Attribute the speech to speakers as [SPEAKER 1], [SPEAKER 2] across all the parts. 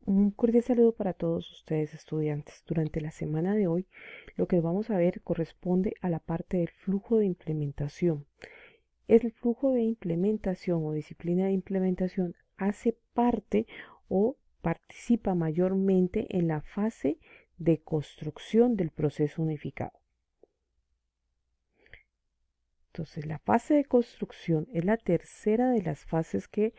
[SPEAKER 1] Un cordial saludo para todos ustedes estudiantes. Durante la semana de hoy, lo que vamos a ver corresponde a la parte del flujo de implementación. El flujo de implementación o disciplina de implementación hace parte o participa mayormente en la fase de construcción del proceso unificado. Entonces, la fase de construcción es la tercera de las fases que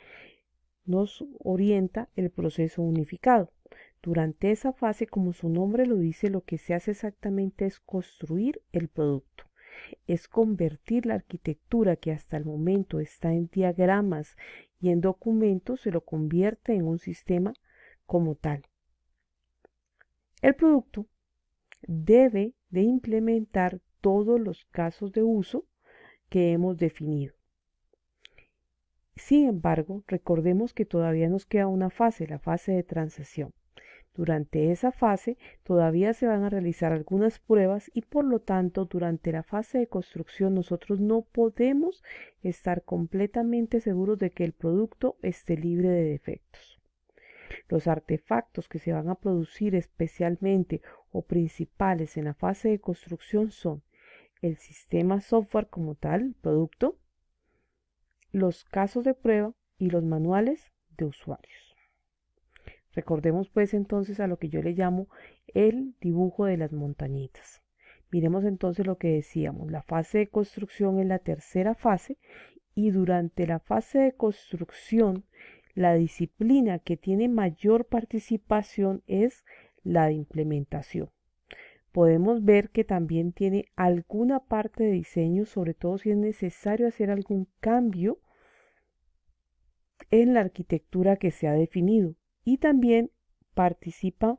[SPEAKER 1] nos orienta el proceso unificado. Durante esa fase, como su nombre lo dice, lo que se hace exactamente es construir el producto, es convertir la arquitectura que hasta el momento está en diagramas y en documentos, se lo convierte en un sistema como tal. El producto debe de implementar todos los casos de uso que hemos definido. Sin embargo, recordemos que todavía nos queda una fase, la fase de transacción. Durante esa fase todavía se van a realizar algunas pruebas y por lo tanto durante la fase de construcción nosotros no podemos estar completamente seguros de que el producto esté libre de defectos. Los artefactos que se van a producir especialmente o principales en la fase de construcción son el sistema software como tal, el producto, los casos de prueba y los manuales de usuarios. Recordemos pues entonces a lo que yo le llamo el dibujo de las montañitas. Miremos entonces lo que decíamos. La fase de construcción es la tercera fase y durante la fase de construcción la disciplina que tiene mayor participación es la de implementación. Podemos ver que también tiene alguna parte de diseño, sobre todo si es necesario hacer algún cambio en la arquitectura que se ha definido. Y también participa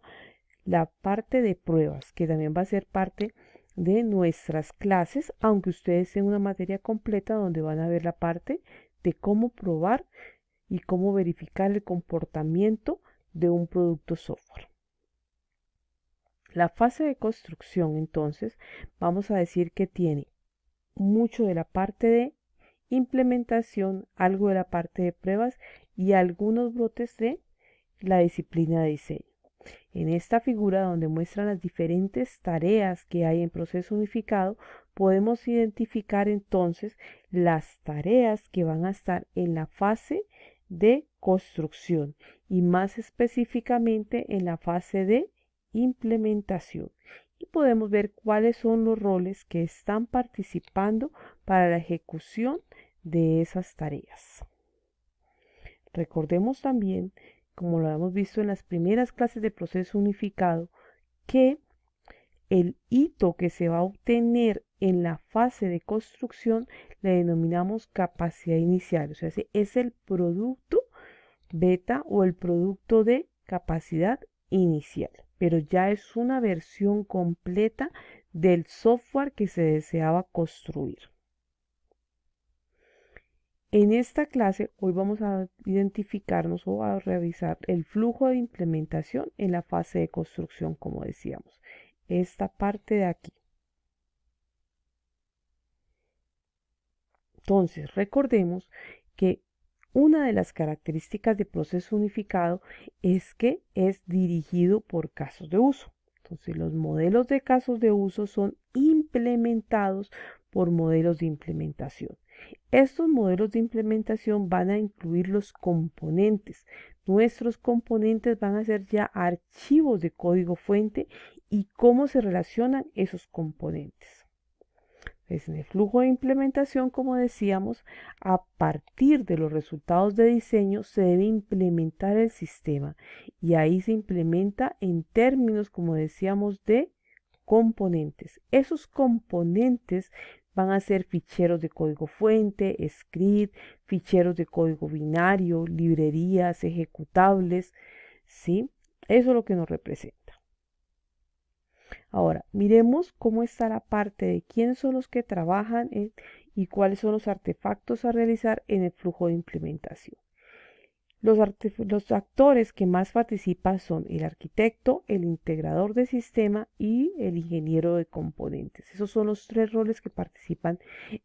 [SPEAKER 1] la parte de pruebas, que también va a ser parte de nuestras clases, aunque ustedes tengan una materia completa donde van a ver la parte de cómo probar y cómo verificar el comportamiento de un producto software. La fase de construcción, entonces, vamos a decir que tiene mucho de la parte de implementación, algo de la parte de pruebas y algunos brotes de la disciplina de diseño. En esta figura donde muestran las diferentes tareas que hay en proceso unificado, podemos identificar entonces las tareas que van a estar en la fase de construcción y más específicamente en la fase de implementación. Y podemos ver cuáles son los roles que están participando para la ejecución de esas tareas. Recordemos también, como lo hemos visto en las primeras clases de proceso unificado, que el hito que se va a obtener en la fase de construcción le denominamos capacidad inicial, o sea, es el producto beta o el producto de capacidad inicial, pero ya es una versión completa del software que se deseaba construir. En esta clase hoy vamos a identificarnos o a revisar el flujo de implementación en la fase de construcción, como decíamos. Esta parte de aquí. Entonces, recordemos que una de las características de proceso unificado es que es dirigido por casos de uso. Entonces, los modelos de casos de uso son implementados por modelos de implementación. Estos modelos de implementación van a incluir los componentes. Nuestros componentes van a ser ya archivos de código fuente y cómo se relacionan esos componentes. En el flujo de implementación, como decíamos, a partir de los resultados de diseño se debe implementar el sistema y ahí se implementa en términos, como decíamos, de componentes. Esos componentes van a ser ficheros de código fuente, script, ficheros de código binario, librerías, ejecutables, ¿sí? Eso es lo que nos representa. Ahora, miremos cómo está la parte de quiénes son los que trabajan y cuáles son los artefactos a realizar en el flujo de implementación. Los actores que más participan son el arquitecto, el integrador de sistema y el ingeniero de componentes. Esos son los tres roles que participan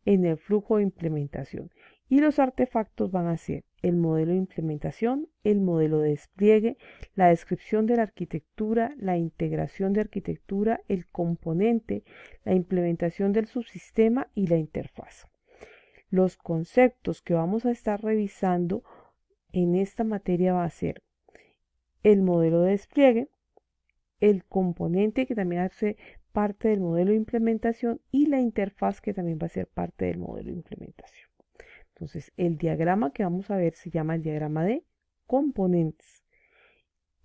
[SPEAKER 1] en el flujo de implementación. Y los artefactos van a ser el modelo de implementación, el modelo de despliegue, la descripción de la arquitectura, la integración de arquitectura, el componente, la implementación del subsistema y la interfaz. Los conceptos que vamos a estar revisando en esta materia va a ser el modelo de despliegue, el componente que también hace parte del modelo de implementación y la interfaz que también va a ser parte del modelo de implementación. Entonces, el diagrama que vamos a ver se llama el diagrama de componentes.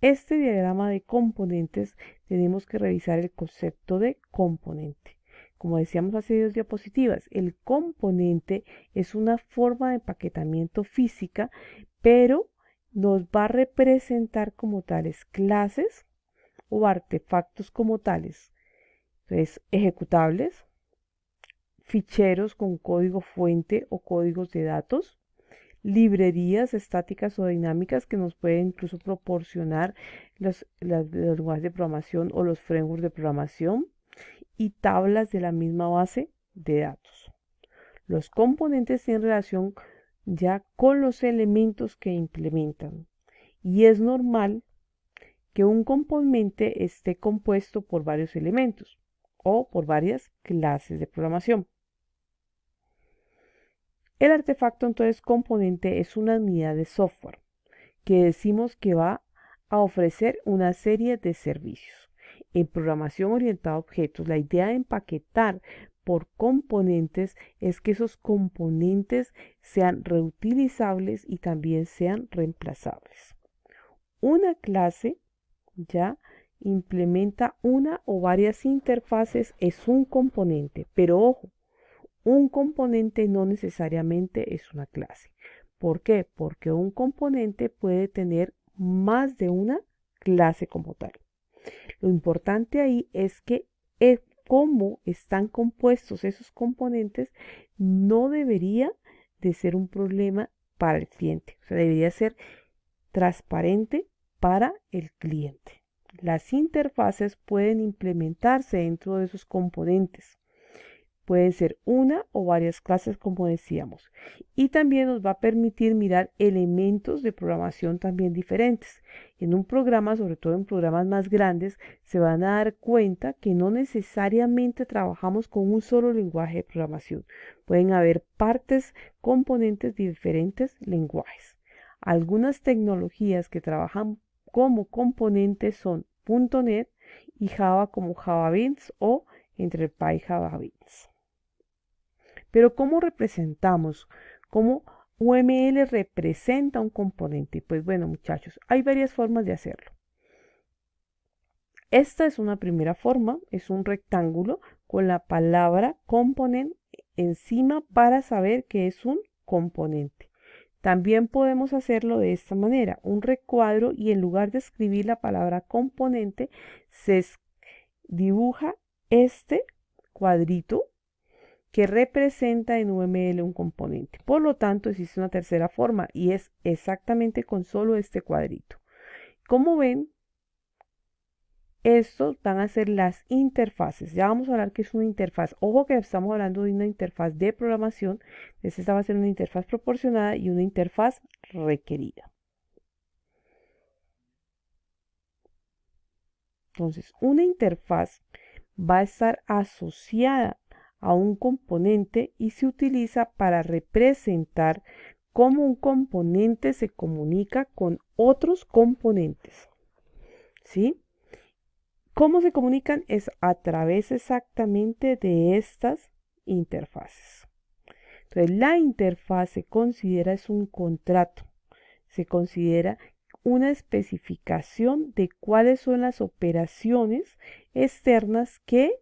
[SPEAKER 1] Este diagrama de componentes tenemos que revisar el concepto de componente. Como decíamos hace 2 diapositivas, el componente es una forma de empaquetamiento física, pero nos va a representar como tales clases o artefactos como tales. Entonces, ejecutables, ficheros con código fuente o códigos de datos, librerías estáticas o dinámicas que nos pueden incluso proporcionar los lenguajes de programación o los frameworks de programación, y tablas de la misma base de datos. Los componentes tienen relación ya con los elementos que implementan, y es normal que un componente esté compuesto por varios elementos o por varias clases de programación. El artefacto, entonces, componente es una unidad de software que decimos que va a ofrecer una serie de servicios. En programación orientada a objetos, la idea de empaquetar por componentes es que esos componentes sean reutilizables y también sean reemplazables. Una clase ya implementa una o varias interfaces, es un componente, pero ojo, un componente no necesariamente es una clase. ¿Por qué? Porque un componente puede tener más de una clase como tal. Lo importante ahí es que cómo están compuestos esos componentes no debería de ser un problema para el cliente. O sea, debería ser transparente para el cliente. Las interfaces pueden implementarse dentro de esos componentes. Pueden ser una o varias clases, como decíamos. Y también nos va a permitir mirar elementos de programación también diferentes. En un programa, sobre todo en programas más grandes, se van a dar cuenta que no necesariamente trabajamos con un solo lenguaje de programación. Pueden haber partes, componentes de diferentes lenguajes. Algunas tecnologías que trabajan como componentes son .NET y Java como JavaBeans o Entreprise JavaBeans. Pero ¿cómo representamos? ¿Cómo UML representa un componente? Pues bueno, muchachos, hay varias formas de hacerlo. Esta es una primera forma, es un rectángulo con la palabra component encima para saber que es un componente. También podemos hacerlo de esta manera, un recuadro, y en lugar de escribir la palabra componente, se dibuja este cuadrito que representa en UML un componente. Por lo tanto, existe una tercera forma y es exactamente con solo este cuadrito. Como ven, estos van a ser las interfaces. Ya vamos a hablar que es una interfaz. Ojo que estamos hablando de una interfaz de programación. Entonces, esta va a ser una interfaz proporcionada y una interfaz requerida. Entonces, una interfaz va a estar asociada a un componente y se utiliza para representar cómo un componente se comunica con otros componentes. ¿Sí? ¿Cómo se comunican? Es a través exactamente de estas interfaces. Entonces, la interfaz se considera es un contrato, se considera una especificación de cuáles son las operaciones externas que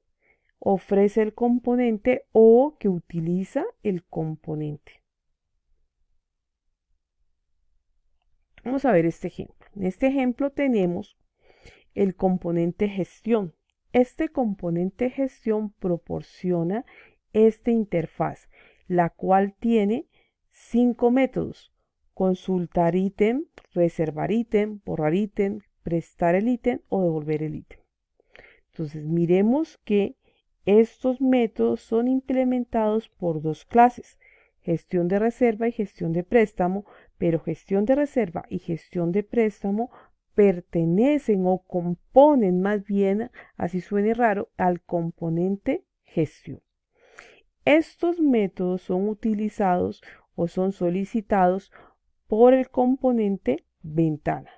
[SPEAKER 1] ofrece el componente o que utiliza el componente. Vamos a ver este ejemplo. En este ejemplo tenemos el componente gestión. Este componente gestión proporciona esta interfaz, la cual tiene 5 métodos: consultar ítem, reservar ítem, borrar ítem, prestar el ítem o devolver el ítem. Entonces miremos que estos métodos son implementados por dos clases, gestión de reserva y gestión de préstamo, pero gestión de reserva y gestión de préstamo pertenecen o componen más bien, así suene raro, al componente gestión. Estos métodos son utilizados o son solicitados por el componente ventana.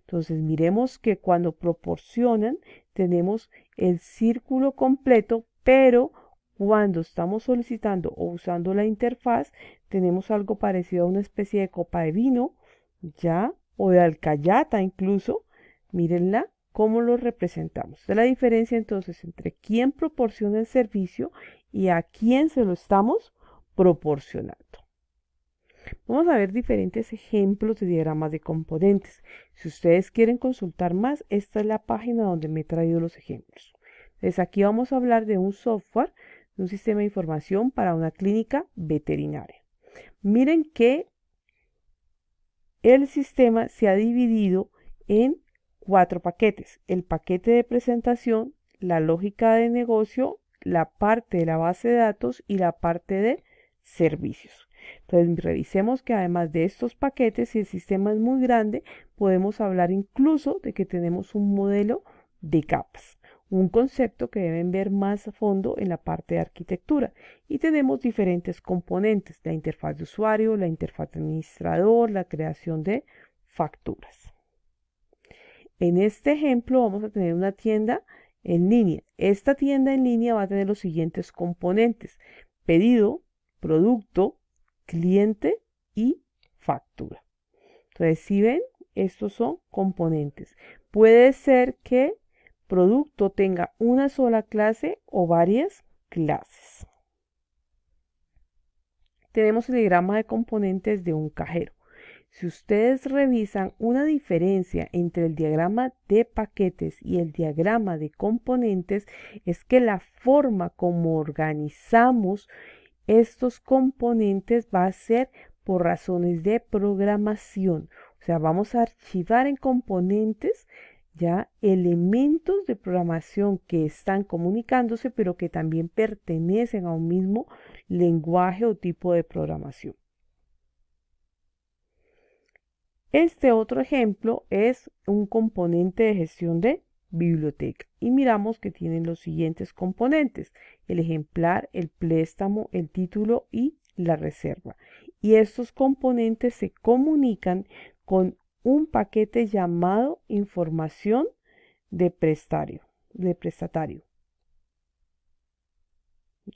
[SPEAKER 1] Entonces miremos que cuando proporcionan tenemos el círculo completo, pero cuando estamos solicitando o usando la interfaz tenemos algo parecido a una especie de copa de vino, ya, o de alcayata incluso. Mírenla cómo lo representamos. Esta es la diferencia entonces entre quién proporciona el servicio y a quién se lo estamos proporcionando. Vamos a ver diferentes ejemplos de diagramas de componentes. Si ustedes quieren consultar más, esta es la página donde me he traído los ejemplos. Entonces aquí vamos a hablar de un software, de un sistema de información para una clínica veterinaria. Miren que el sistema se ha dividido en 4 paquetes. El paquete de presentación, la lógica de negocio, la parte de la base de datos y la parte de servicios. Entonces revisemos que además de estos paquetes, si el sistema es muy grande, podemos hablar incluso de que tenemos un modelo de capas, un concepto que deben ver más a fondo en la parte de arquitectura. Y tenemos diferentes componentes: la interfaz de usuario, la interfaz de administrador, la creación de facturas. En este ejemplo vamos a tener una tienda en línea. Esta tienda en línea va a tener los siguientes componentes: pedido, producto, cliente y factura. Entonces, si ven, estos son componentes. Puede ser que producto tenga una sola clase o varias clases. Tenemos el diagrama de componentes de un cajero. Si ustedes revisan una diferencia entre el diagrama de paquetes y el diagrama de componentes, es que la forma como organizamos estos componentes va a ser por razones de programación. O sea, vamos a archivar en componentes ya elementos de programación que están comunicándose, pero que también pertenecen a un mismo lenguaje o tipo de programación. Este otro ejemplo es un componente de gestión de biblioteca y miramos que tienen los siguientes componentes: el ejemplar, el préstamo, el título y la reserva. Y estos componentes se comunican con un paquete llamado información de prestatario.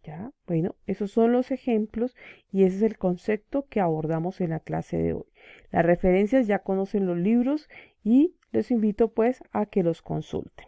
[SPEAKER 1] Ya, bueno, esos son los ejemplos y ese es el concepto que abordamos en la clase de hoy. Las referencias ya conocen los libros y les invito pues a que los consulten.